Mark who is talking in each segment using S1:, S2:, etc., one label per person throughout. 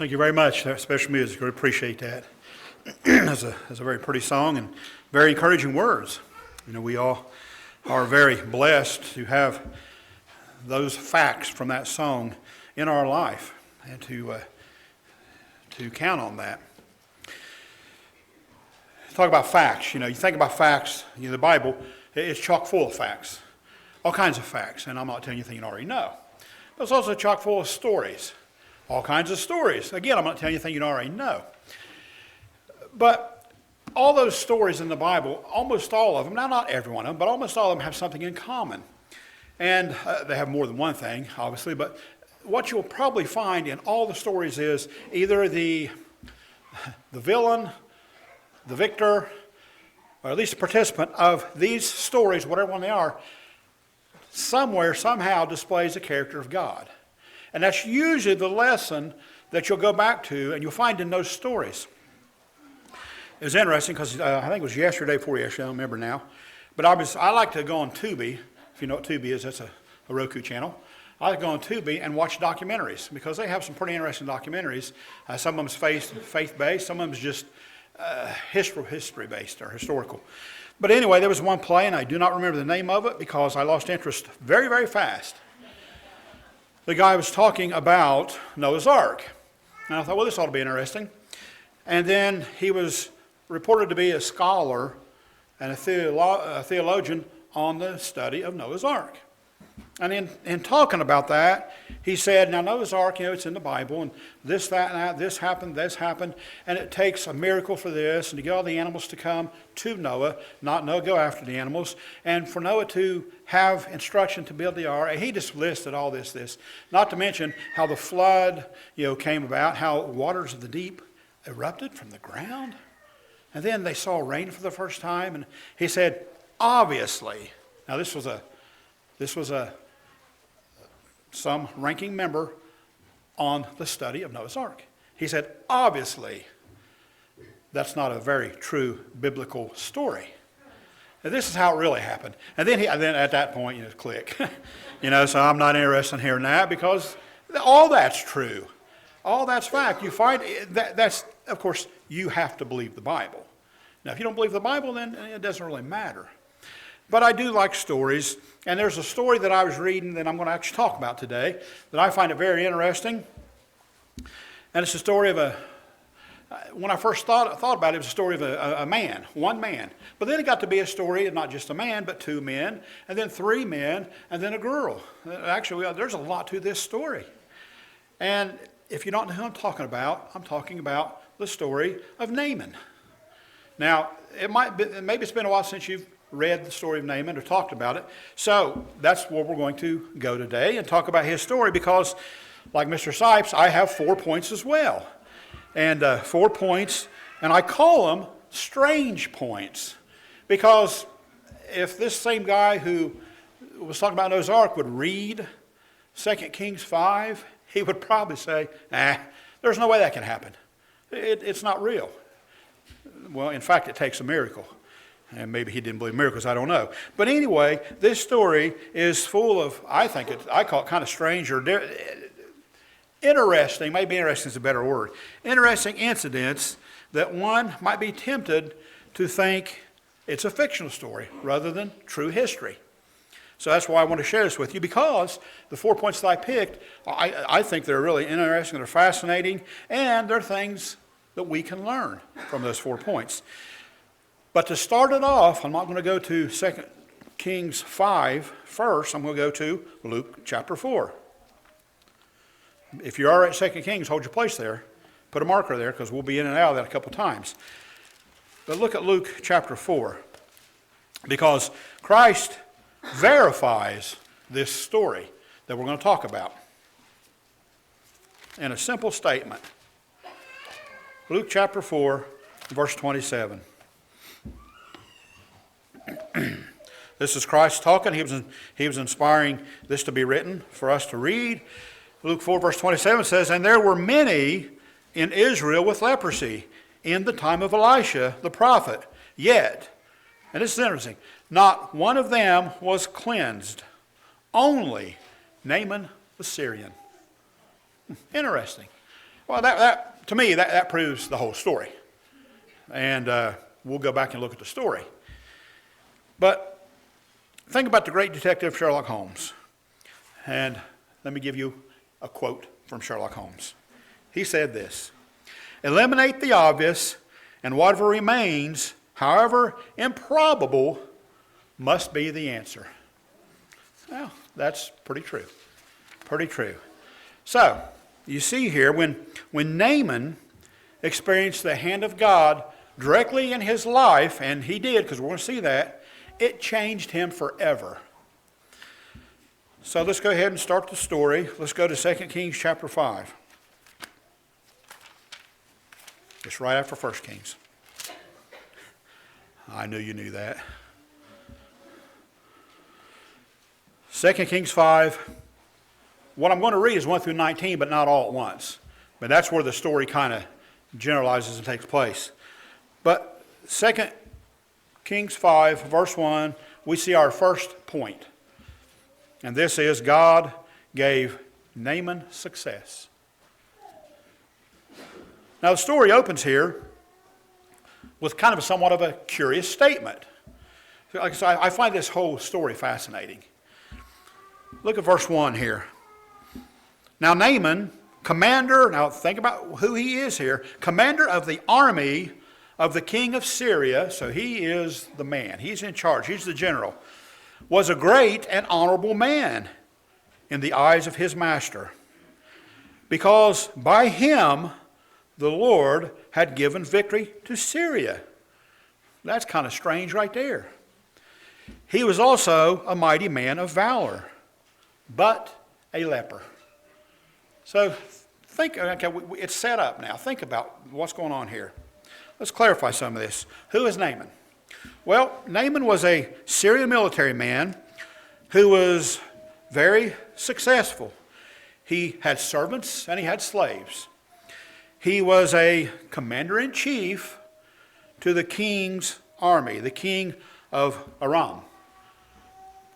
S1: Thank you very much. That special music, I appreciate that. That's a very pretty song and very encouraging words. You know, we all are very blessed to have those facts from that song in our life and to count on that. Talk about facts. You know, you think about facts. You know, the Bible is chock full of facts, all kinds of facts, and I'm not telling you anything you already know. But it's also chock full of stories. All kinds of stories. Again, I'm not telling you anything you don't already know. But all those stories in the Bible, almost all of them, now not every one of them, but almost all of them have something in common. And they have more than one thing, obviously, but what you'll probably find in all the stories is either the villain, the victor, or at least the participant of these stories, whatever one they are, somewhere, somehow displays the character of God. And that's usually the lesson that you'll go back to and you'll find in those stories. It was interesting because I think it was yesterday, before yesterday, I don't remember now. But I like to go on Tubi. If you know what Tubi is, that's a Roku channel. I like to go on Tubi and watch documentaries because they have some pretty interesting documentaries. Some of them is faith-based, some of them is just history-based or historical. But anyway, there was one play, and I do not remember the name of it because I lost interest very, very fast. The guy was talking about Noah's Ark. And I thought, well, this ought to be interesting. And then he was reported to be a scholar and a theologian on the study of Noah's Ark. And in talking about that, he said, now Noah's Ark, you know, it's in the Bible, and this, that, and that, this happened, and it takes a miracle for this, and to get all the animals to come to Noah, not Noah go after the animals, and for Noah to have instruction to build the ark. And he just listed all this, not to mention how the flood, you know, came about, how waters of the deep erupted from the ground, and then they saw rain for the first time, and he said, obviously, now this was some ranking member on the study of Noah's Ark. He said, obviously, that's not a very true biblical story. And this is how it really happened. And then at that point, you know, click. You know, so I'm not interested in hearing that because all that's true. All that's fact. You find that's, of course, you have to believe the Bible. Now, if you don't believe the Bible, then it doesn't really matter. But I do like stories, and there's a story that I was reading that I'm going to actually talk about today that I find it very interesting. And it's a story of when I first thought about it, it was a story of a man, one man. But then it got to be a story of not just a man, but two men, and then three men, and then a girl. Actually, there's a lot to this story. And if you don't know who I'm talking about the story of Naaman. Now, maybe it's been a while since you've read the story of Naaman or talked about it. So that's where we're going to go today and talk about his story because, like Mr. Sipes, I have 4 points as well. And 4 points, and I call them strange points because if this same guy who was talking about Noah's Ark would read 2 Kings 5, he would probably say, there's no way that can happen. It's not real. Well, in fact, it takes a miracle. And maybe he didn't believe miracles, I don't know. But anyway, this story is full of, I call it kind of strange or interesting, maybe interesting is a better word, interesting incidents that one might be tempted to think it's a fictional story rather than true history. So that's why I want to share this with you because the 4 points that I picked, I think they're really interesting, they're fascinating, and they're things that we can learn from those 4 points. But to start it off, I'm not going to go to 2 Kings 5 first. I'm going to go to Luke chapter 4. If you are at 2 Kings, hold your place there. Put a marker there because we'll be in and out of that a couple times. But look at Luke chapter 4 because Christ verifies this story that we're going to talk about in a simple statement. Luke chapter 4, verse 27. This is Christ talking. He was inspiring this to be written for us to read. Luke 4 verse 27 says, and there were many in Israel with leprosy in the time of Elisha the prophet. Yet, and this is interesting, not one of them was cleansed, only Naaman the Syrian. Interesting. Well, that to me, that proves the whole story. And we'll go back and look at the story. But think about the great detective Sherlock Holmes. And let me give you a quote from Sherlock Holmes. He said this: "Eliminate the obvious, and whatever remains, however improbable, must be the answer." Well, that's pretty true. Pretty true. So, you see here, when Naaman experienced the hand of God directly in his life, and he did, because we're going to see that, it changed him forever. So let's go ahead and start the story. Let's go to 2 Kings chapter 5. It's right after 1 Kings. I knew you knew that. 2 Kings 5. What I'm going to read is 1 through 19, but not all at once. But that's where the story kind of generalizes and takes place. But 2 Kings 5, verse 1, we see our first point. And this is, God gave Naaman success. Now the story opens here with kind of somewhat of a curious statement. Like I said, I find this whole story fascinating. Look at verse 1 here. Now Naaman, commander, now think about who he is here, commander of the army of the king of Syria, so he is the man, he's in charge, he's the general, was a great and honorable man in the eyes of his master, because by him the Lord had given victory to Syria. That's kind of strange right there. He was also a mighty man of valor, but a leper. So think, okay, it's set up now. Think about what's going on here. Let's clarify some of this. Who is Naaman? Well, Naaman was a Syrian military man who was very successful. He had servants and he had slaves. He was a commander-in-chief to the king's army, the king of Aram.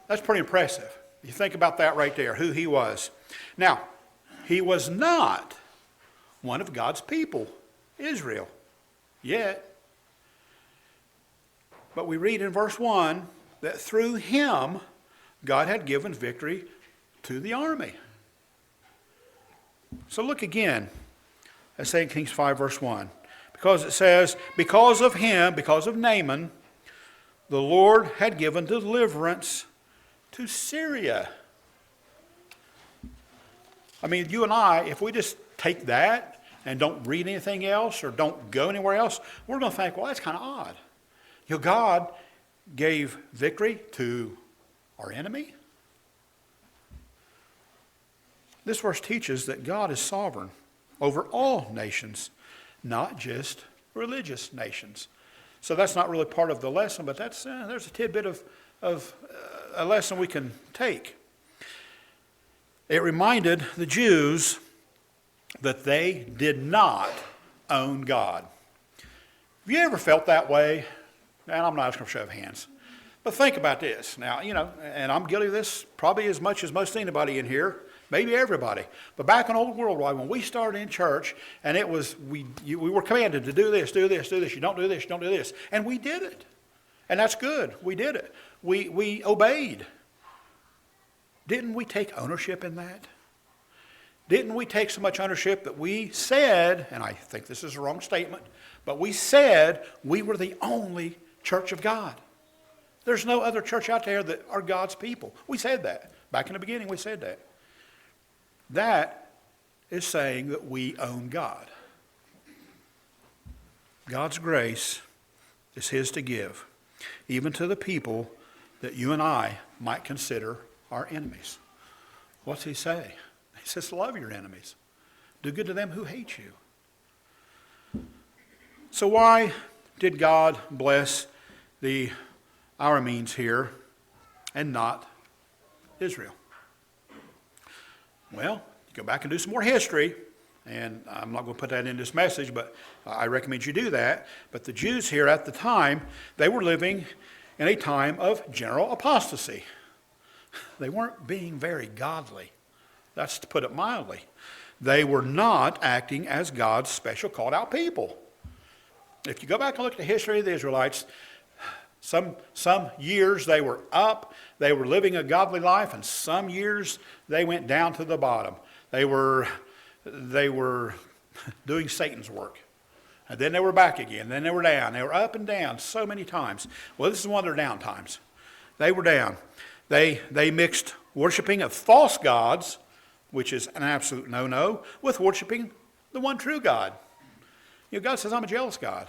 S1: That's pretty impressive. You think about that right there, who he was. Now, he was not one of God's people, Israel, yet. But we read in verse 1 that through him, God had given victory to the army. So look again at 2 Kings 5, verse 1. Because it says, because of him, because of Naaman, the Lord had given deliverance to Syria. I mean, you and I, if we just take that and don't read anything else or don't go anywhere else, we're going to think, well, that's kind of odd. You know, God gave victory to our enemy. This verse teaches that God is sovereign over all nations, not just religious nations. So that's not really part of the lesson, but that's there's a tidbit of a lesson we can take. It reminded the Jews that they did not own God. Have you ever felt that way? And I'm not asking for a show of hands. But think about this. Now, you know, and I'm guilty of this probably as much as most anybody in here, maybe everybody. But back in Old Worldwide, when we started in church, and it was, we were commanded to do this, do this, do this. You don't do this, you don't do this. And we did it. And that's good. We did it. We obeyed. Didn't we take ownership in that? Didn't we take so much ownership that we said, and I think this is a wrong statement, but we said we were the only church of God. There's no other church out there that are God's people. We said that. Back in the beginning, we said that. That is saying that we own God. God's grace is his to give, even to the people that you and I might consider our enemies. What's he say? He says, love your enemies. Do good to them who hate you. So why did God bless the Arameans here and not Israel? Well, you go back and do some more history, and I'm not going to put that in this message, but I recommend you do that. But the Jews here at the time, they were living in a time of general apostasy. They weren't being very godly. That's to put it mildly. they were not acting as God's special called out people. If you go back and look at the history of the Israelites, some years they were up, they were living a godly life, and some years they went down to the bottom. They were doing Satan's work. And then they were back again. Then they were down. They were up and down so many times. Well, this is one of their down times. They were down. They mixed worshiping of false gods, which is an absolute no-no, with worshiping the one true God. God says, I'm a jealous God.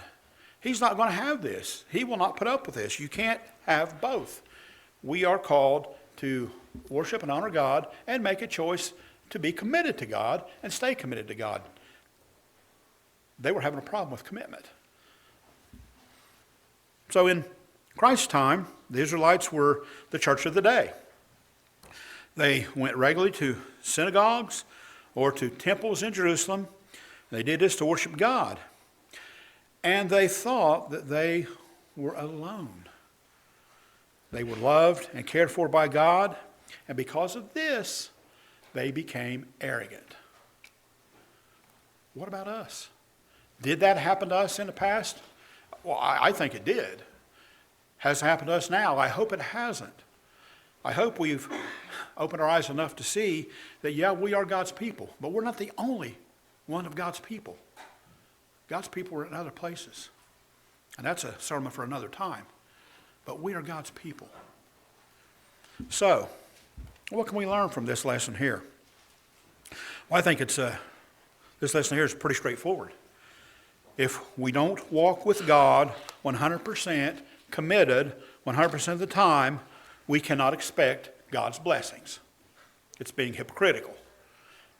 S1: He's not going to have this. He will not put up with this. You can't have both. We are called to worship and honor God and make a choice to be committed to God and stay committed to God. They were having a problem with commitment. So in Christ's time, the Israelites were the church of the day. They went regularly to synagogues or to temples in Jerusalem. They did this to worship God. And they thought that they were alone. They were loved and cared for by God, and because of this, they became arrogant. What about us? Did that happen to us in the past? Well, I think it did. Has it happened to us now? I hope it hasn't. I hope we've opened our eyes enough to see that, yeah, we are God's people, but we're not the only one of God's people. God's people are in other places. And that's a sermon for another time. But we are God's people. So, what can we learn from this lesson here? Well, I think this lesson here is pretty straightforward. If we don't walk with God 100% committed 100% of the time, we cannot expect God's blessings. It's being hypocritical.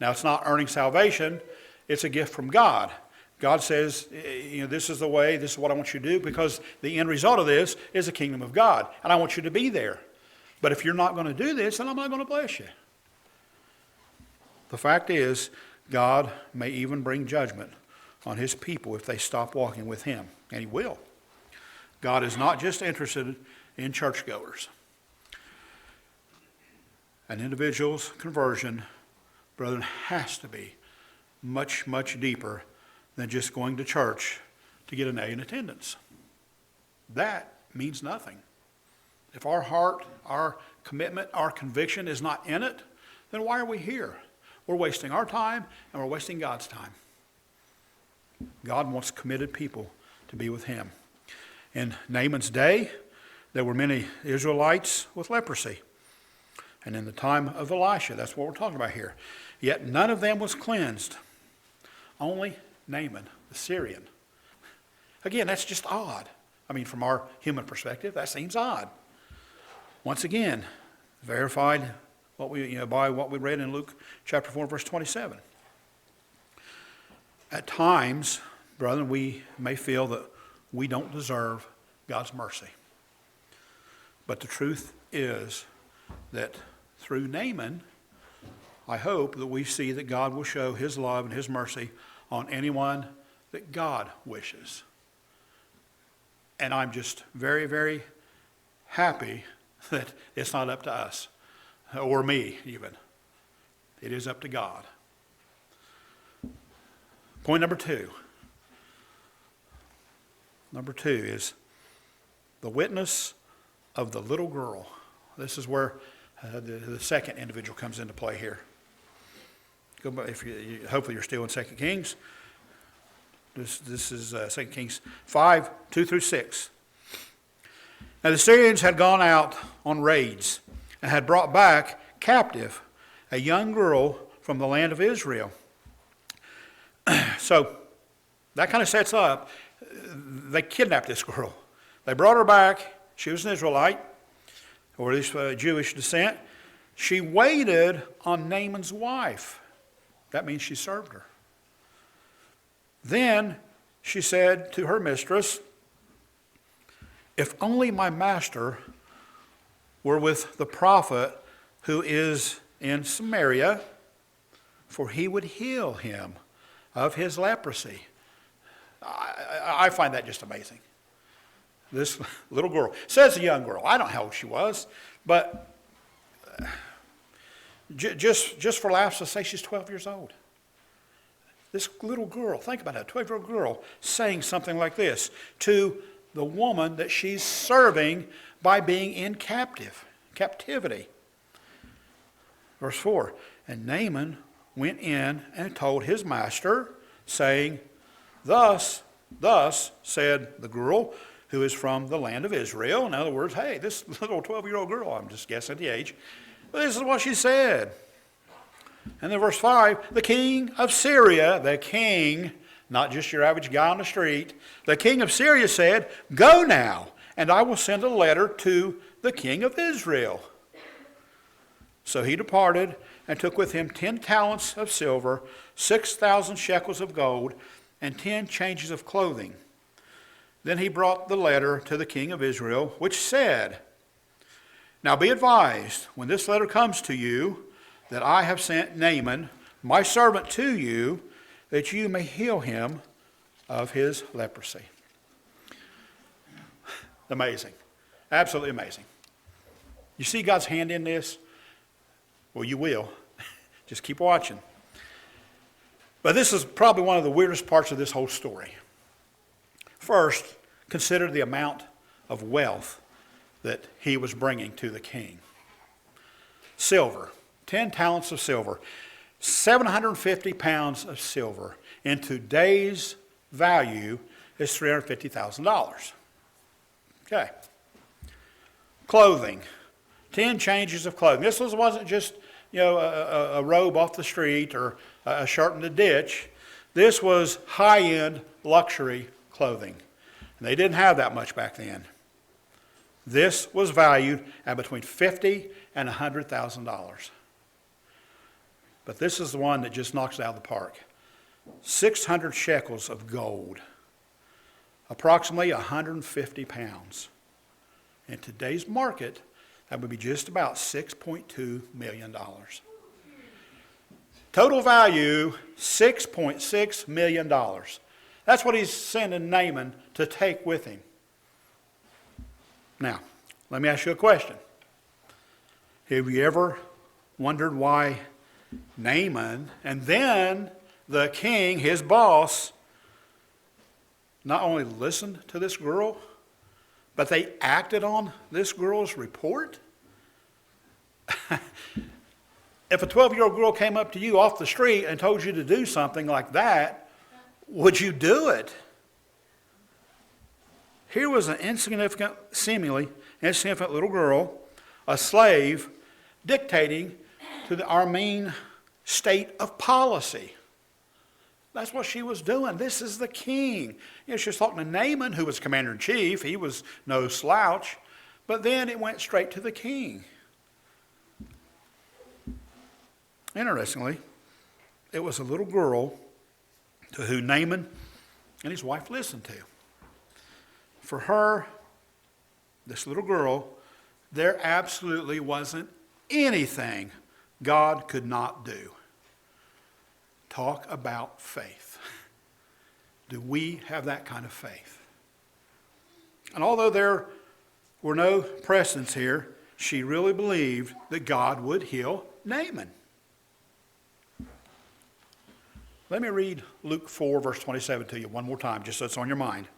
S1: Now, it's not earning salvation. It's a gift from God. God says, this is the way, this is what I want you to do, because the end result of this is the kingdom of God, and I want you to be there. But if you're not going to do this, then I'm not going to bless you. The fact is, God may even bring judgment on his people if they stop walking with him, and he will. God is not just interested in churchgoers. An individual's conversion, brethren, has to be much, much deeper than just going to church to get an A in attendance. That means nothing. If our heart, our commitment, our conviction is not in it, then why are we here? We're wasting our time and we're wasting God's time. God wants committed people to be with him. In Naaman's day, there were many Israelites with leprosy. And in the time of Elisha, that's what we're talking about here. Yet none of them was cleansed. Only Naaman, the Syrian. Again, that's just odd. I mean, from our human perspective, that seems odd. Once again, verified by what we read in Luke chapter 4, verse 27. At times, brethren, we may feel that we don't deserve God's mercy. But the truth is that through Naaman, I hope that we see that God will show his love and his mercy on anyone that God wishes. And I'm just very, very happy that it's not up to us, or me even. It is up to God. Point number two. Number two is the witness of the little girl. This is where the second individual comes into play here. Go back, hopefully you're still in 2 Kings. This is 2 Kings 5, 2 through 6. Now the Syrians had gone out on raids and had brought back captive a young girl from the land of Israel. So that kind of sets up. They kidnapped this girl. They brought her back. She was an Israelite, or at least Jewish descent. She waited on Naaman's wife. That means she served her. Then she said to her mistress, "If only my master were with the prophet who is in Samaria, for he would heal him of his leprosy." I find that just amazing. This little girl, says a young girl, I don't know how old she was, but just for laughs, let's say she's 12 years old. This little girl, think about it, a 12-year-old girl saying something like this to the woman that she's serving by being in captivity. Verse 4, and Naaman went in and told his master, saying, Thus said the girl who is from the land of Israel. In other words, hey, this little 12-year-old girl, I'm just guessing the age, but this is what she said. And then verse 5, the king of Syria, the king, not just your average guy on the street, the king of Syria said, Go now, and I will send a letter to the king of Israel. So he departed and took with him 10 talents of silver, 6,000 shekels of gold, and 10 changes of clothing. Then he brought the letter to the king of Israel, which said, Now be advised, when this letter comes to you, that I have sent Naaman, my servant, to you, that you may heal him of his leprosy. Amazing. Absolutely amazing. You see God's hand in this? Well, you will. Just keep watching. But this is probably one of the weirdest parts of this whole story. First, consider the amount of wealth that he was bringing to the king. Silver, 10 talents of silver, 750 pounds of silver. In today's value is $350,000. Okay. Clothing, 10 changes of clothing. This wasn't just a robe off the street or a shirt in the ditch. This was high-end luxury clothing. And they didn't have that much back then. This was valued at between $50,000 and $100,000. But this is the one that just knocks it out of the park. 600 shekels of gold, approximately 150 pounds. In today's market, that would be just about $6.2 million. Total value, $6.6 million. That's what he's sending Naaman to take with him. Now, let me ask you a question. Have you ever wondered why Naaman and then the king, his boss, not only listened to this girl, but they acted on this girl's report? If a 12-year-old girl came up to you off the street and told you to do something like that, would you do it? Here was an seemingly insignificant little girl, a slave, dictating to the Armenian state of policy. That's what she was doing. This is the king. She was talking to Naaman, who was commander-in-chief. He was no slouch. But then it went straight to the king. Interestingly, it was a little girl to whom Naaman and his wife listened to. For her, this little girl, there absolutely wasn't anything God could not do. Talk about faith. Do we have that kind of faith? And although there were no precedents here, she really believed that God would heal Naaman. Let me read Luke 4, verse 27 to you one more time, just so it's on your mind.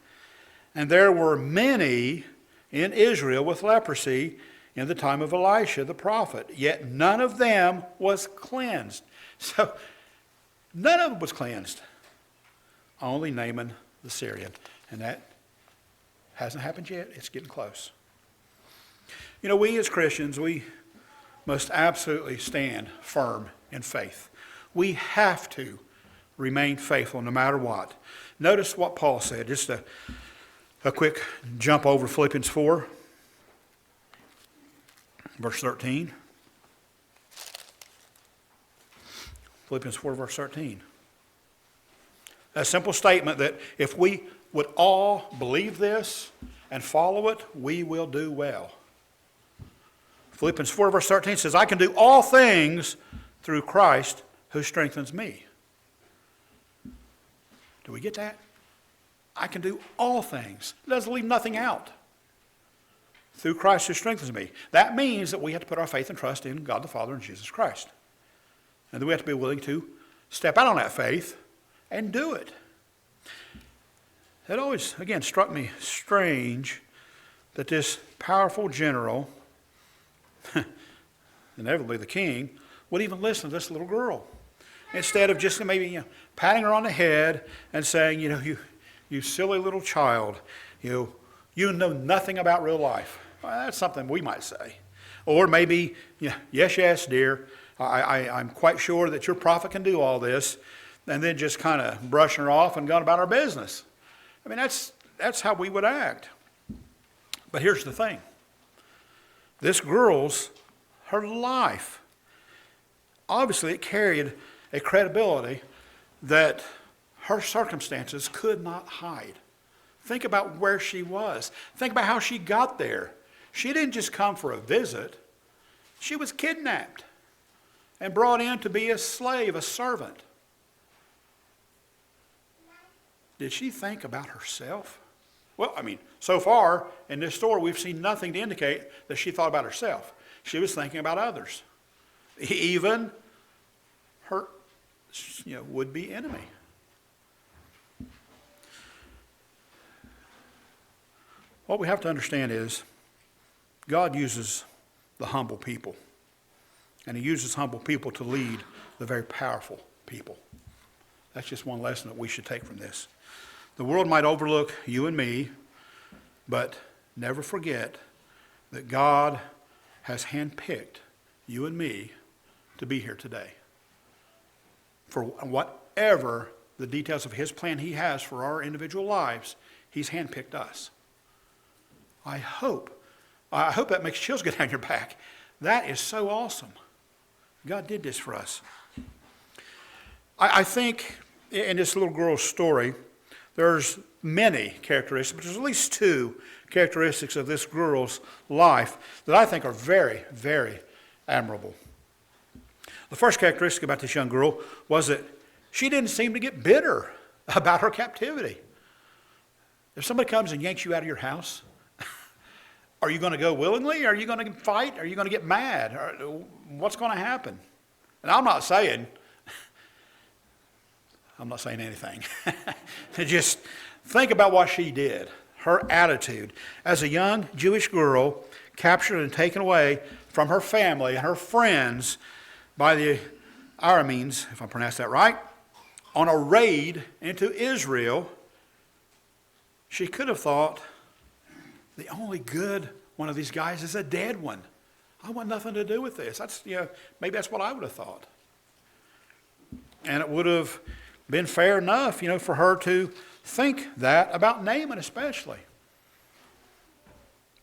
S1: And there were many in Israel with leprosy in the time of Elisha the prophet, yet none of them was cleansed. So, none of them was cleansed. Only Naaman the Syrian. And that hasn't happened yet. It's getting close. We as Christians, we must absolutely stand firm in faith. We have to remain faithful no matter what. Notice what Paul said. Just a quick jump over Philippians 4, verse 13. Philippians 4, verse 13. A simple statement that if we would all believe this and follow it, we will do well. Philippians 4, verse 13 says, I can do all things through Christ who strengthens me. Do we get that? I can do all things. It doesn't leave nothing out. Through Christ who strengthens me. That means that we have to put our faith and trust in God the Father and Jesus Christ. And then we have to be willing to step out on that faith and do it. It always, again, struck me strange that this powerful general, inevitably the king, would even listen to this little girl. Instead of just maybe patting her on the head and saying, you silly little child, you know nothing about real life. Well, that's something we might say. Or maybe, yes, dear, I'm quite sure that your prophet can do all this, and then just kind of brushing her off and going about our business. I mean, that's how we would act. But here's the thing. This girl's, her life, obviously it carried a credibility that her circumstances could not hide. Think about where she was. Think about how she got there. She didn't just come for a visit. She was kidnapped and brought in to be a slave, a servant. Did she think about herself? Well, so far in this story, we've seen nothing to indicate that she thought about herself. She was thinking about others, even her would-be enemy. What we have to understand is God uses the humble people, and he uses humble people to lead the very powerful people. That's just one lesson that we should take from this. The world might overlook you and me, but never forget that God has handpicked you and me to be here today. For whatever the details of his plan he has for our individual lives, he's handpicked us. I hope that makes chills go down your back. That is so awesome. God did this for us. I think in this little girl's story, there's many characteristics, but there's at least two characteristics of this girl's life that I think are very, very admirable. The first characteristic about this young girl was that she didn't seem to get bitter about her captivity. If somebody comes and yanks you out of your house, are you going to go willingly? Are you going to fight? Are you going to get mad? What's going to happen? And I'm not saying anything. Just think about what she did. Her attitude as a young Jewish girl captured and taken away from her family and her friends by the Arameans, if I pronounce that right, on a raid into Israel. She could have thought, the only good one of these guys is a dead one. I want nothing to do with this. Maybe that's what I would have thought. And it would have been fair enough, for her to think that about Naaman especially.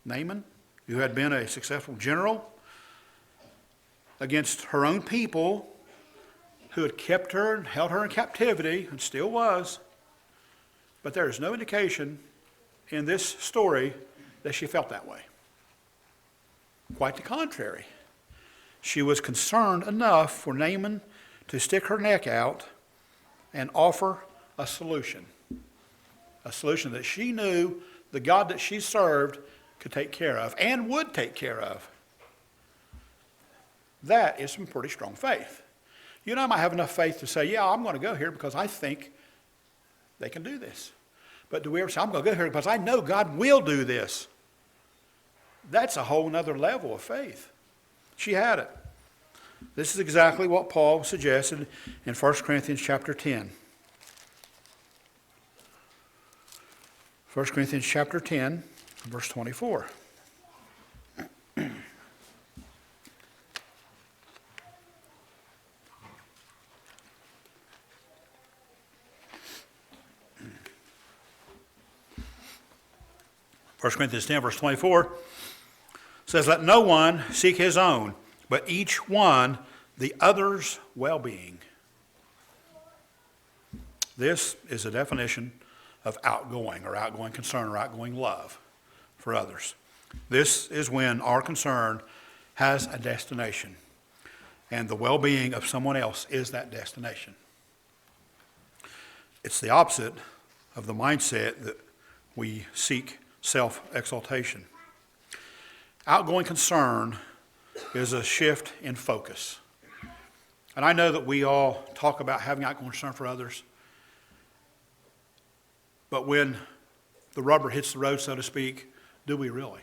S1: Naaman, who had been a successful general against her own people, who had kept her and held her in captivity, and still was. But there is no indication in this story that she felt that way. Quite the contrary. She was concerned enough for Naaman to stick her neck out and offer a solution. A solution that she knew the God that she served could take care of and would take care of. That is some pretty strong faith. You and I might have enough faith to say, yeah, I'm going to go here because I think they can do this. But do we ever say, I'm going to go here because I know God will do this? That's a whole other level of faith. She had it. This is exactly what Paul suggested in 1 Corinthians chapter 10. 1 Corinthians chapter 10, verse 24. 1 Corinthians 10, verse 24 says, let no one seek his own, but each one the other's well-being. This is a definition of outgoing concern or outgoing love for others. This is when our concern has a destination, and the well-being of someone else is that destination. It's the opposite of the mindset that we seek self-exaltation. Outgoing concern is a shift in focus. And I know that we all talk about having outgoing concern for others, But when the rubber hits the road, so to speak, do we really?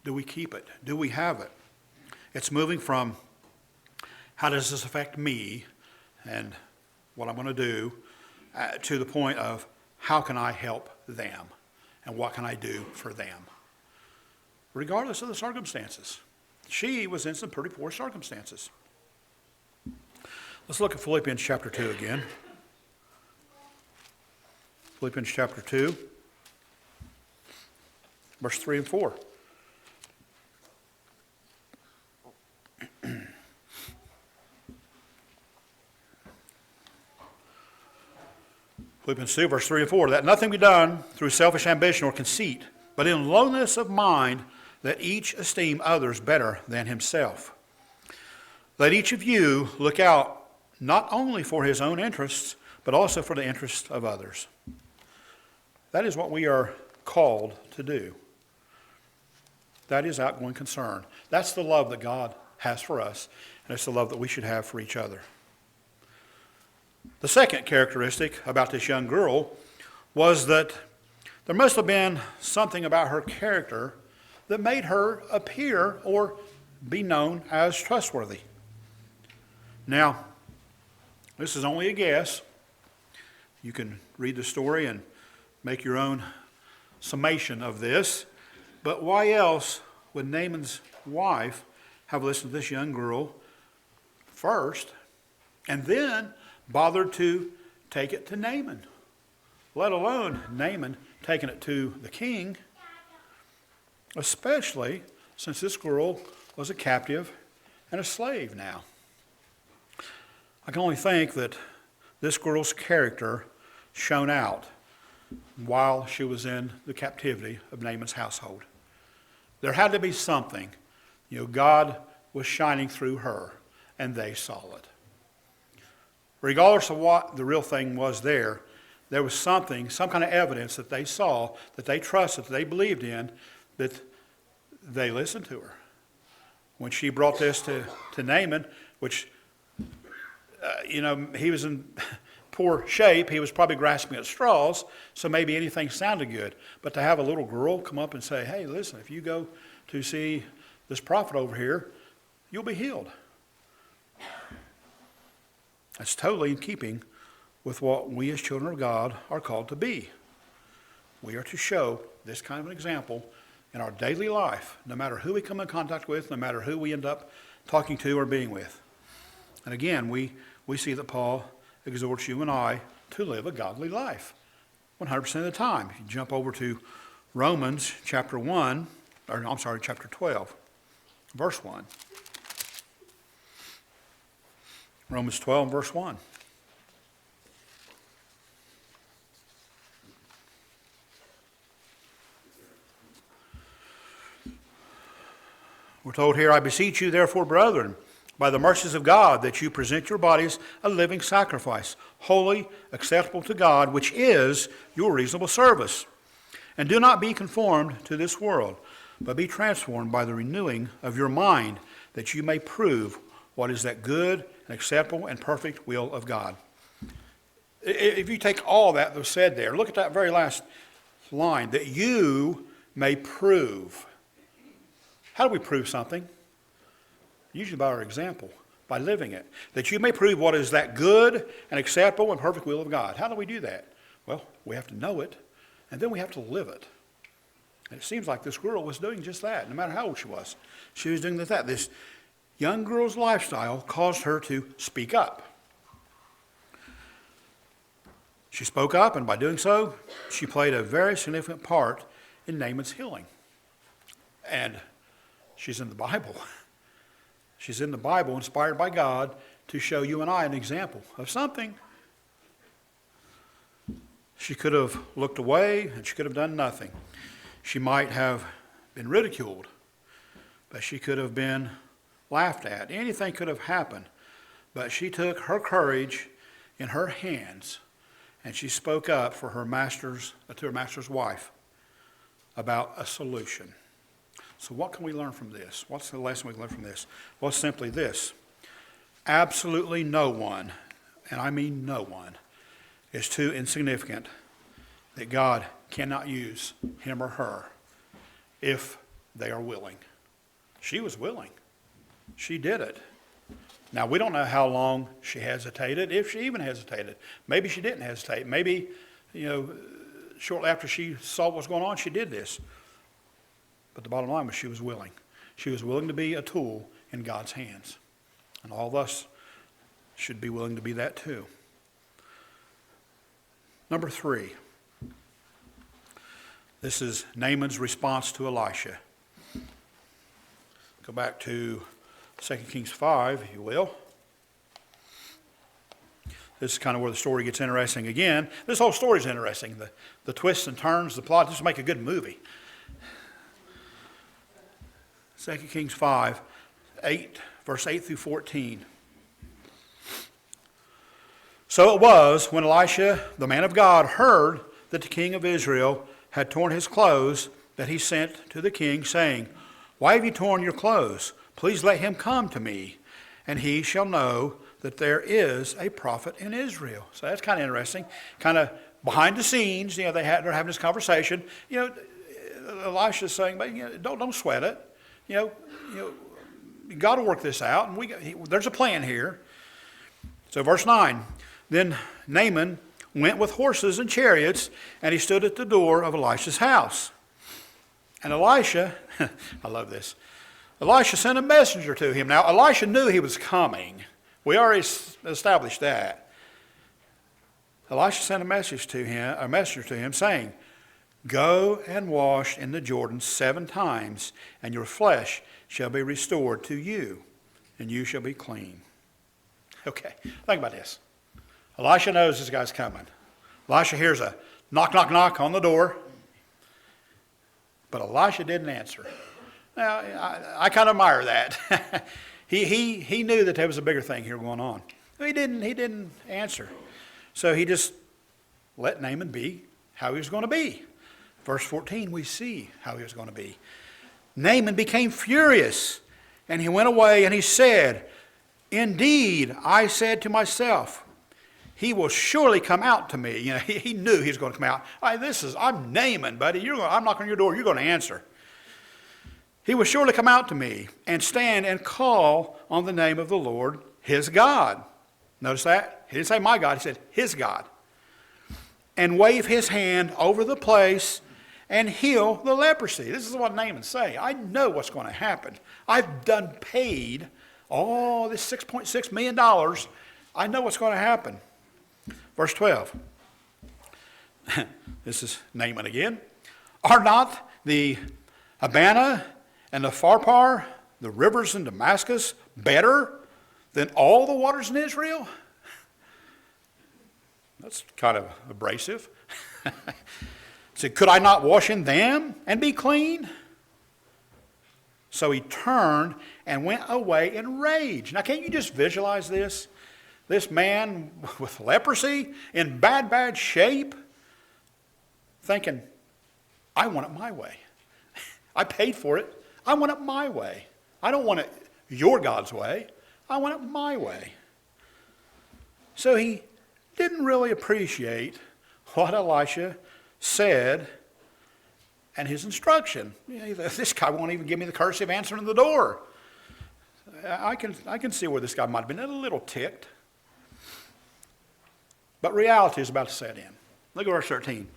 S1: Do we keep it? Do we have it? It's moving from how does this affect me and what I'm going to do to the point of how can I help them and what can I do for them, regardless of the circumstances. She was in some pretty poor circumstances. Let's look at Philippians chapter 2 again. Philippians chapter 2, verse 3 and 4. Philippians 2, verse 3 and 4. That nothing be done through selfish ambition or conceit, but in lowliness of mind, let each esteem others better than himself. Let each of you look out not only for his own interests, but also for the interests of others. That is what we are called to do. That is outgoing concern. That's the love that God has for us, and it's the love that we should have for each other. The second characteristic about this young girl was that there must have been something about her character that made her appear or be known as trustworthy. Now, this is only a guess. You can read the story and make your own summation of this. But why else would Naaman's wife have listened to this young girl first and then bothered to take it to Naaman, let alone Naaman taking it to the king, especially since this girl was a captive and a slave now? I can only think that this girl's character shone out while she was in the captivity of Naaman's household. There had to be something. God was shining through her, and they saw it. Regardless of what the real thing was there was something, some kind of evidence that they saw, that they trusted, that they believed in, that they listened to her. When she brought this to Naaman, which, he was in poor shape, he was probably grasping at straws, so maybe anything sounded good. But to have a little girl come up and say, hey, listen, if you go to see this prophet over here, you'll be healed. That's totally in keeping with what we as children of God are called to be. We are to show this kind of an example in our daily life, no matter who we come in contact with, no matter who we end up talking to or being with. And again, we see that Paul exhorts you and I to live a godly life 100% of the time. If you jump over to Romans chapter 12, verse 1. Romans 12, verse 1. We're told here, I beseech you, therefore, brethren, by the mercies of God, that you present your bodies a living sacrifice, holy, acceptable to God, which is your reasonable service. And do not be conformed to this world, but be transformed by the renewing of your mind, that you may prove what is that good and acceptable and perfect will of God. If you take all that was said there, look at that very last line, that you may prove. How do we prove something? Usually by our example, by living it. That you may prove what is that good and acceptable and perfect will of God. How do we do that? Well, we have to know it, and then we have to live it. And it seems like this girl was doing just that, no matter how old she was. She was doing that. This young girl's lifestyle caused her to speak up. She spoke up, and by doing so, she played a very significant part in Naaman's healing. And she's in the Bible. She's in the Bible, inspired by God, to show you and I an example of something. She could have looked away, and she could have done nothing. She might have been ridiculed, but she could have been laughed at. Anything could have happened. But she took her courage in her hands, and she spoke up for her to her master's wife about a solution. So what can we learn from this? What's the lesson we can learn from this? Well, simply this. Absolutely no one, and I mean no one, is too insignificant that God cannot use him or her if they are willing. She was willing. She did it. Now, we don't know how long she hesitated, if she even hesitated. Maybe she didn't hesitate. Maybe, shortly after she saw what was going on, she did this. But the bottom line was she was willing. She was willing to be a tool in God's hands. And all of us should be willing to be that too. Number 3. This is Naaman's response to Elisha. Go back to 2 Kings 5, if you will. This is kind of where the story gets interesting again. This whole story is interesting. The twists and turns, the plot, this will make a good movie. 2 Kings 5, verse 8 through 14. So it was when Elisha, the man of God, heard that the king of Israel had torn his clothes that he sent to the king, saying, "Why have you torn your clothes? Please let him come to me, and he shall know that there is a prophet in Israel." So that's kind of interesting. Kind of behind the scenes, they're having this conversation. Elisha's saying, "But don't sweat it. God will work this out, and there's a plan here." So verse 9, then Naaman went with horses and chariots, and he stood at the door of Elisha's house. And Elisha, I love this, Elisha sent a messenger to him. Now, Elisha knew he was coming. We already established that. Elisha sent a messenger to him saying, "Go and wash in the Jordan 7 times, and your flesh shall be restored to you, and you shall be clean." Okay, think about this. Elisha knows this guy's coming. Elisha hears a knock, knock, knock on the door. But Elisha didn't answer. Now, I kind of admire that. He knew that there was a bigger thing here going on. He didn't answer. So he just let Naaman be how he was going to be. Verse 14, we see how he was going to be. Naaman became furious, and he went away, and he said, "Indeed, I said to myself, he will surely come out to me." He knew he was going to come out. I'm Naaman, buddy. I'm knocking on your door. You're going to answer. "He will surely come out to me and stand and call on the name of the Lord, his God." Notice that? He didn't say my God. He said his God. "And wave his hand over the place and heal the leprosy." This is what Naaman's saying. I know what's going to happen. I've done paid all this $6.6 million. I know what's going to happen. Verse 12. This is Naaman again. "Are not the Abana and the Pharpar, the rivers in Damascus, better than all the waters in Israel?" That's kind of abrasive. He said, "Could I not wash in them and be clean?" So he turned and went away in rage. Now, can't you just visualize this? This man with leprosy, in bad shape, thinking, I want it my way. I paid for it. I want it my way. I don't want it your God's way. I want it my way. So he didn't really appreciate what Elisha said and his instruction. This guy won't even give me the courtesy of answering the door. I can see where this guy might have been a little ticked. But reality is about to set in. Look at verse 13.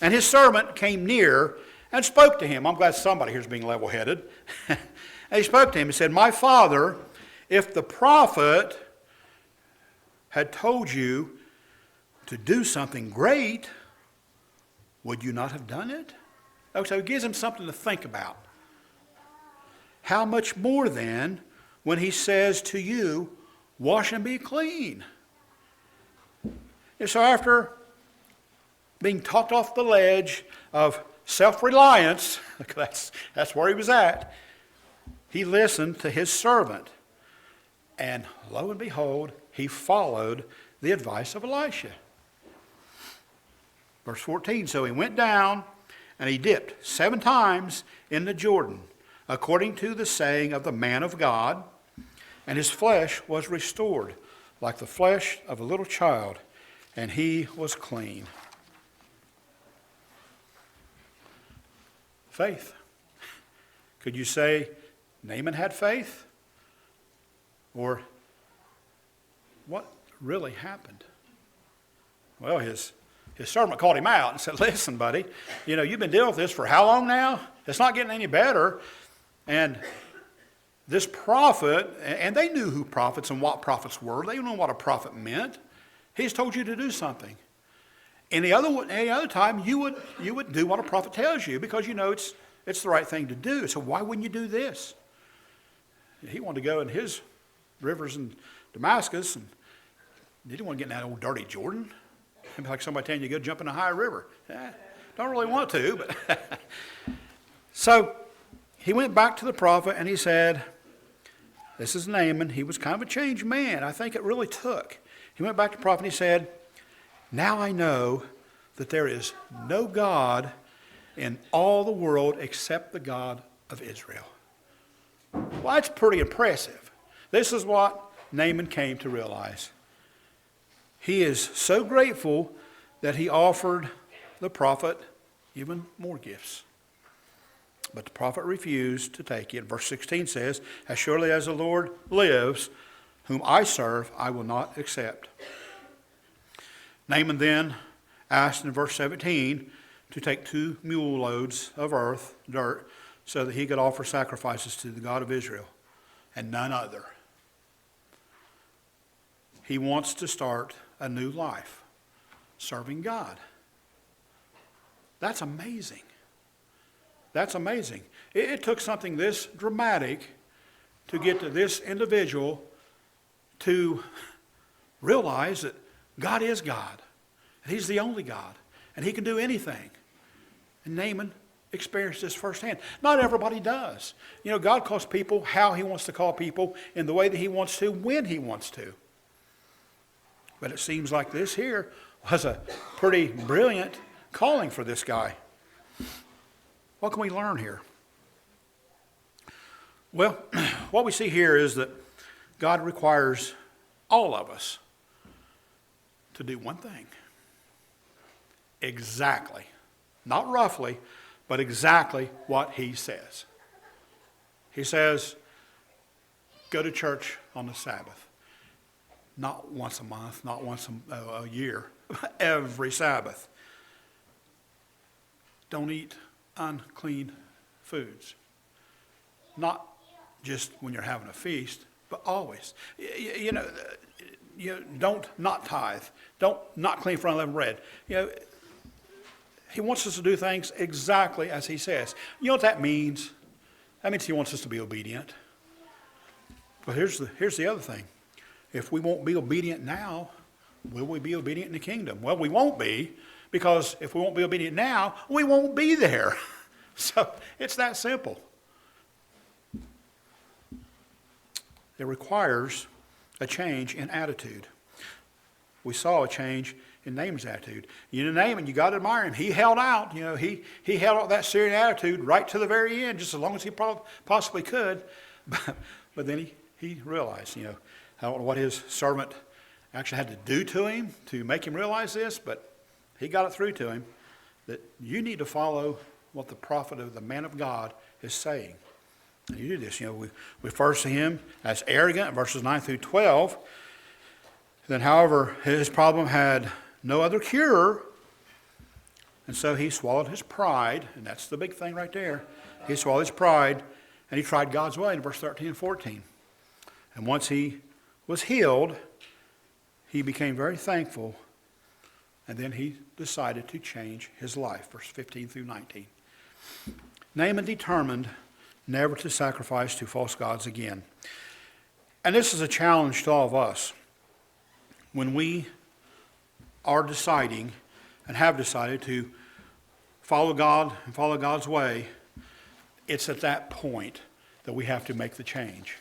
S1: "And his servant came near and spoke to him." I'm glad somebody here is being level-headed. And he spoke to him and said, "My father, if the prophet had told you to do something great, would you not have done it?" Oh, so he gives him something to think about. "How much more then when he says to you, wash and be clean?" And so after being talked off the ledge of self-reliance, that's where he was at, he listened to his servant. And lo and behold, he followed the advice of Elisha. Verse 14, "So he went down and he dipped 7 times in the Jordan, according to the saying of the man of God, and his flesh was restored like the flesh of a little child, and he was clean." Faith. Could you say Naaman had faith? Or what really happened? Well, his servant called him out and said, listen, buddy, you've been dealing with this for how long now? It's not getting any better. And this prophet, and they knew who prophets and what prophets were. They knew what a prophet meant. He's told you to do something. Any other time, you would do what a prophet tells you because it's the right thing to do. So why wouldn't you do this? He wanted to go in his rivers in Damascus, and he didn't want to get in that old dirty Jordan. It'd be like somebody telling you to go jump in a high river. Don't really want to, but so he went back to the prophet and he said, this is Naaman. He was kind of a changed man. I think it really took. He went back to the prophet and he said, now I know that there is no God in all the world except the God of Israel. Well, that's pretty impressive. This is what Naaman came to realize. He is so grateful that he offered the prophet even more gifts. But the prophet refused to take it. Verse 16 says, as surely as the Lord lives, whom I serve, I will not accept. Naaman then asked in verse 17 to take 2 mule loads of dirt, so that he could offer sacrifices to the God of Israel and none other. He wants to start a new life, serving God. That's amazing. That's amazing. It took something this dramatic to get to this individual to realize that God is God. And he's the only God. And he can do anything. And Naaman experienced this firsthand. Not everybody does. God calls people how he wants to call people, in the way that he wants to, when he wants to. But it seems like this here was a pretty brilliant calling for this guy. What can we learn here? Well, what we see here is that God requires all of us to do one thing. Exactly. Not roughly, but exactly what he says. He says, go to church on the Sabbath. Not once a month, not once a year, every Sabbath. Don't eat unclean foods. Not just when you're having a feast, but always. You don't not tithe. Don't not clean for unleavened bread. He wants us to do things exactly as he says. You know what that means? That means he wants us to be obedient. But here's the other thing. If we won't be obedient now, will we be obedient in the kingdom? Well, we won't be, because if we won't be obedient now, we won't be there. So it's that simple. It requires a change in attitude. We saw a change in Naaman's attitude. Naaman, you got to admire him. He held out. He held out that Syrian attitude right to the very end, just as long as he possibly could. But then he realized, I don't know what his servant actually had to do to him to make him realize this, but he got it through to him that you need to follow what the prophet of the man of God is saying. And you do this. We first see him as arrogant in verses 9 through 12. Then, however, his problem had no other cure, and so he swallowed his pride, and that's the big thing right there. He swallowed his pride, and he tried God's way in verse 13 and 14. And once he was healed, he became very thankful, and then he decided to change his life, verse 15 through 19. Naaman determined never to sacrifice to false gods again. And this is a challenge to all of us. When we are deciding and have decided to follow God and follow God's way, it's at that point that we have to make the change.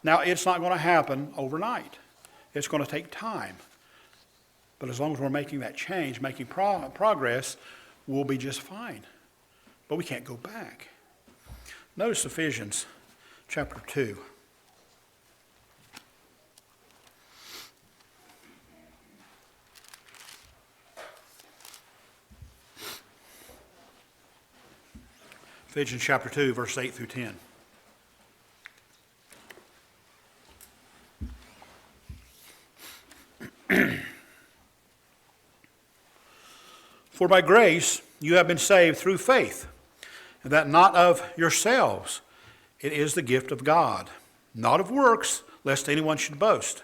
S1: Now, it's not going to happen overnight. It's going to take time. But as long as we're making that change, making progress, we'll be just fine. But we can't go back. Notice Ephesians chapter 2. Ephesians chapter 2, verses 8 through 10. For by grace you have been saved through faith, and that not of yourselves. It is the gift of God, not of works, lest anyone should boast.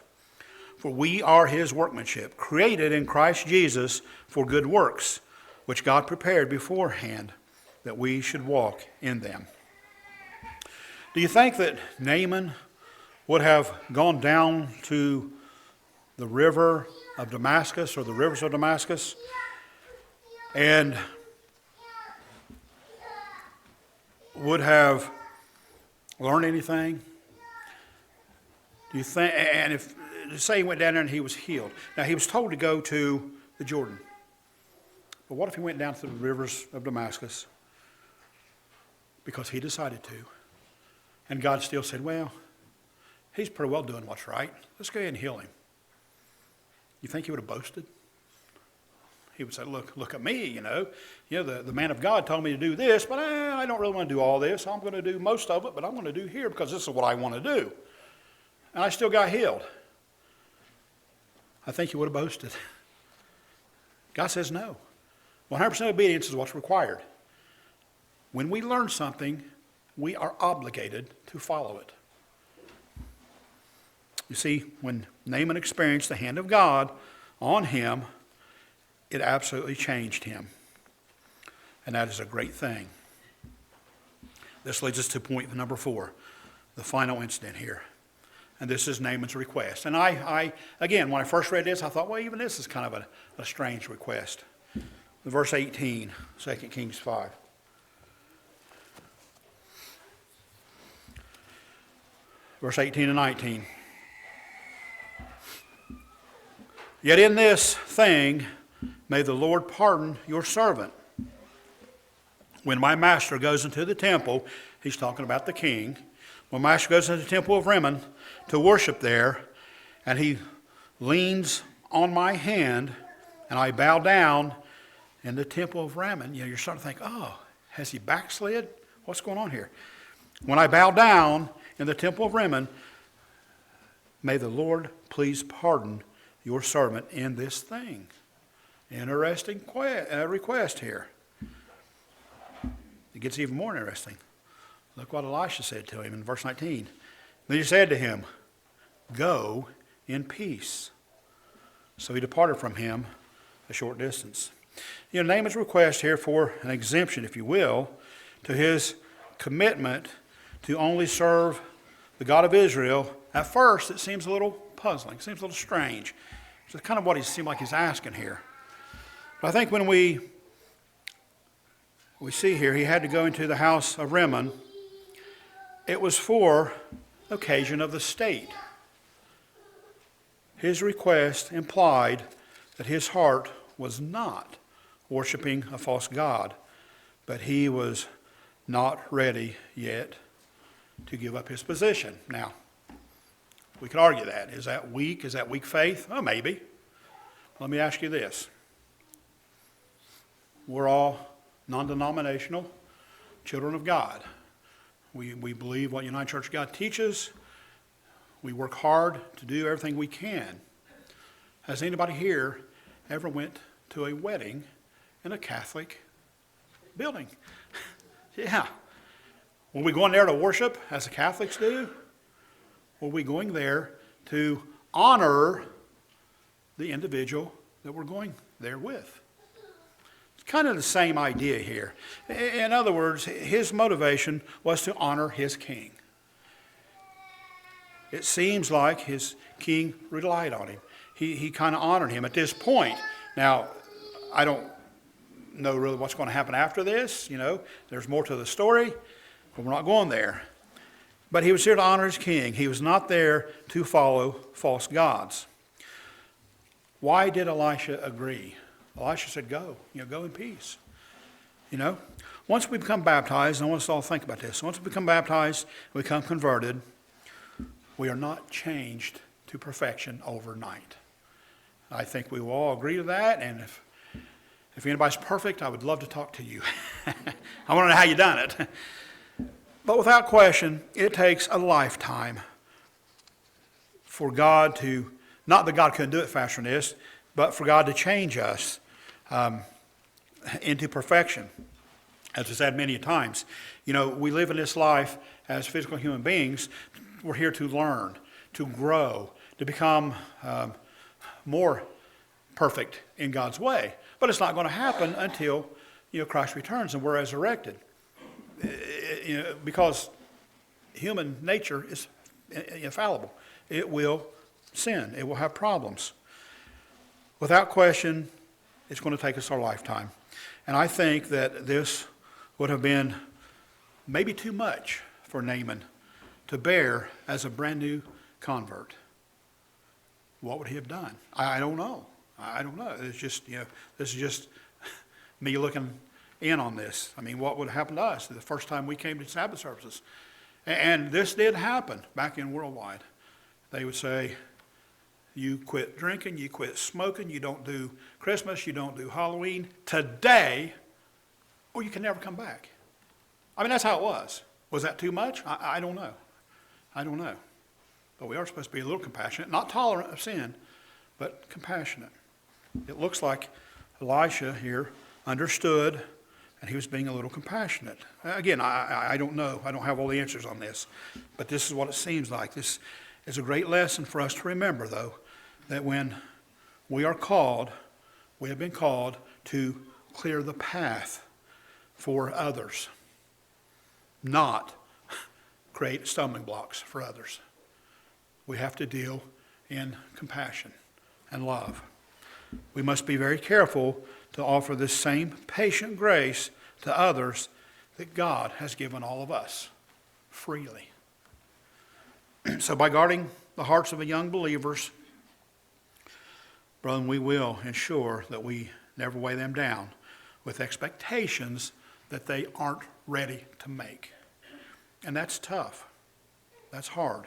S1: For we are his workmanship, created in Christ Jesus for good works, which God prepared beforehand that we should walk in them. Do you think that Naaman would have gone down to the river of Damascus or the rivers of Damascus and would have learned anything? Do you think, and if, say he went down there and he was healed. Now he was told to go to the Jordan. But what if he went down to the rivers of Damascus because he decided to? And God still said, well, he's pretty well doing what's right. Let's go ahead and heal him. You think he would have boasted? He would say, look at me, the man of God told me to do this, but I don't really want to do all this. I'm going to do most of it, but I'm going to do here because this is what I want to do. And I still got healed. I think he would have boasted. God says no. 100% obedience is what's required. When we learn something, we are obligated to follow it. You see, when Naaman experienced the hand of God on him, it absolutely changed him. And that is a great thing. This leads us to point number 4, the final incident here. And this is Naaman's request. And I again, when I first read this, I thought, well, even this is kind of a strange request. Verse 18, 2 Kings 5. Verse 18 and 19. Yet in this thing may the Lord pardon your servant. When my master goes into the temple, he's talking about the king. When my master goes into the temple of Rimmon to worship there, and he leans on my hand, and I bow down in the temple of Rimmon, you're starting to think, oh, has he backslid? What's going on here? When I bow down in the temple of Rimmon, may the Lord please pardon your servant in this thing. Interesting request here. It gets even more interesting. Look what Elisha said to him in verse 19. Then he said to him, go in peace. So he departed from him a short distance. Naaman's request here for an exemption, if you will, to his commitment to only serve the God of Israel. At first, it seems a little puzzling, seems a little strange. It's kind of what he seemed like he's asking here. But I think when we see here, he had to go into the house of Rimmon. It was for the occasion of the state. His request implied that his heart was not worshiping a false god, but he was not ready yet to give up his position. Now, we could argue that. Is that weak? Is that weak faith? Oh, maybe. Let me ask you this. We're all non-denominational children of God. We believe what United Church of God teaches. We work hard to do everything we can. Has anybody here ever went to a wedding in a Catholic building? Yeah. Were we going there to worship as the Catholics do? Were we going there to honor the individual that we're going there with? It's kind of the same idea here. In other words, his motivation was to honor his king. It seems like his king relied on him. He kind of honored him at this point. Now, I don't know really what's going to happen after this. There's more to the story, but we're not going there. But he was here to honor his king. He was not there to follow false gods. Why did Elisha agree? Elisha said, go in peace. Once we become baptized, and I want us to all think about this. Once we become baptized, we become converted, we are not changed to perfection overnight. I think we will all agree to that, and If anybody's perfect, I would love to talk to you. I want to know how you done it. But without question, it takes a lifetime for God to, not that God couldn't do it faster than this, but for God to change us into perfection. As I said many times, we live in this life as physical human beings. We're here to learn, to grow, to become more perfect in God's way. But it's not going to happen until Christ returns and we're resurrected. Because human nature is infallible. It will sin. It will have problems. Without question, it's going to take us our lifetime. And I think that this would have been maybe too much for Naaman to bear as a brand new convert. What would he have done? I don't know. I don't know. It's just, this is just me looking in on this. I mean, what would happen to us the first time we came to Sabbath services? And this did happen back in Worldwide. They would say, you quit drinking, you quit smoking, you don't do Christmas, you don't do Halloween today, or you can never come back. I mean, that's how it was. Was that too much? I don't know. I don't know. But we are supposed to be a little compassionate, not tolerant of sin, but compassionate. It looks like Elisha here understood, and he was being a little compassionate. Again, I don't know. I don't have all the answers on this. But this is what it seems like. This is a great lesson for us to remember, though, that when we are called, we have been called to clear the path for others, not create stumbling blocks for others. We have to deal in compassion and love. We must be very careful to offer the same patient grace to others that God has given all of us freely. So by guarding the hearts of the young believers, brethren, we will ensure that we never weigh them down with expectations that they aren't ready to make. And that's tough. That's hard.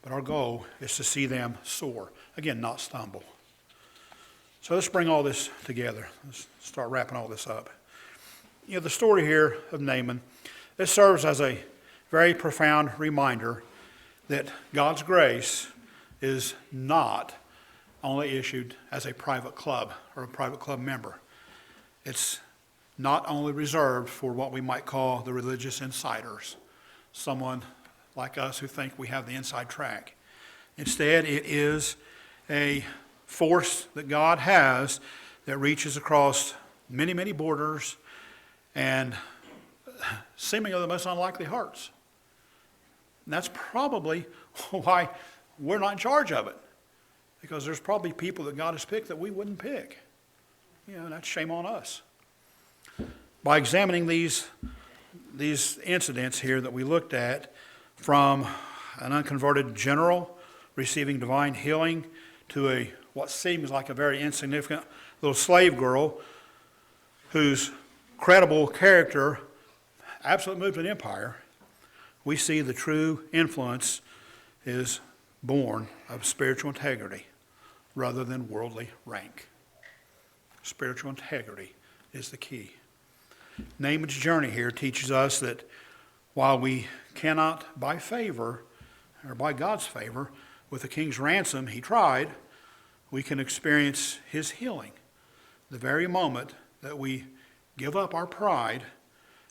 S1: But our goal is to see them soar. Again, not stumble. So let's bring all this together. Let's start wrapping all this up. The story here of Naaman, it serves as a very profound reminder that God's grace is not only issued as a private club or a private club member. It's not only reserved for what we might call the religious insiders, someone like us who think we have the inside track. Instead, it is a force that God has that reaches across many, many borders and seemingly the most unlikely hearts. And that's probably why we're not in charge of it, because there's probably people that God has picked that we wouldn't pick. That's shame on us. By examining these incidents here that we looked at, from an unconverted general receiving divine healing to what seems like a very insignificant little slave girl whose credible character absolutely moved an empire, we see the true influence is born of spiritual integrity rather than worldly rank. Spiritual integrity is the key. Naaman's journey here teaches us that while we cannot, by favor, or by God's favor, with the king's ransom he tried, we can experience his healing the very moment that we give up our pride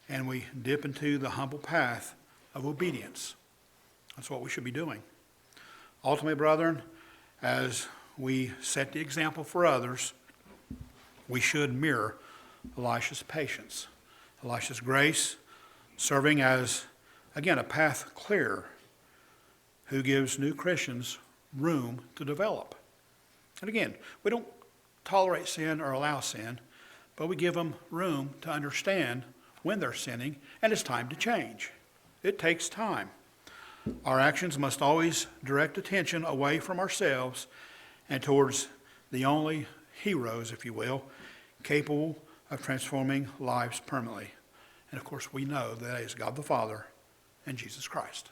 S1: and we dip into the humble path of obedience. That's what we should be doing. Ultimately, brethren, as we set the example for others, we should mirror Elisha's patience, Elisha's grace, serving as, again, a path clearer who gives new Christians room to develop. And again, we don't tolerate sin or allow sin, but we give them room to understand when they're sinning and it's time to change. It takes time. Our actions must always direct attention away from ourselves and towards the only heroes, if you will, capable of transforming lives permanently. And of course, we know that is God the Father and Jesus Christ.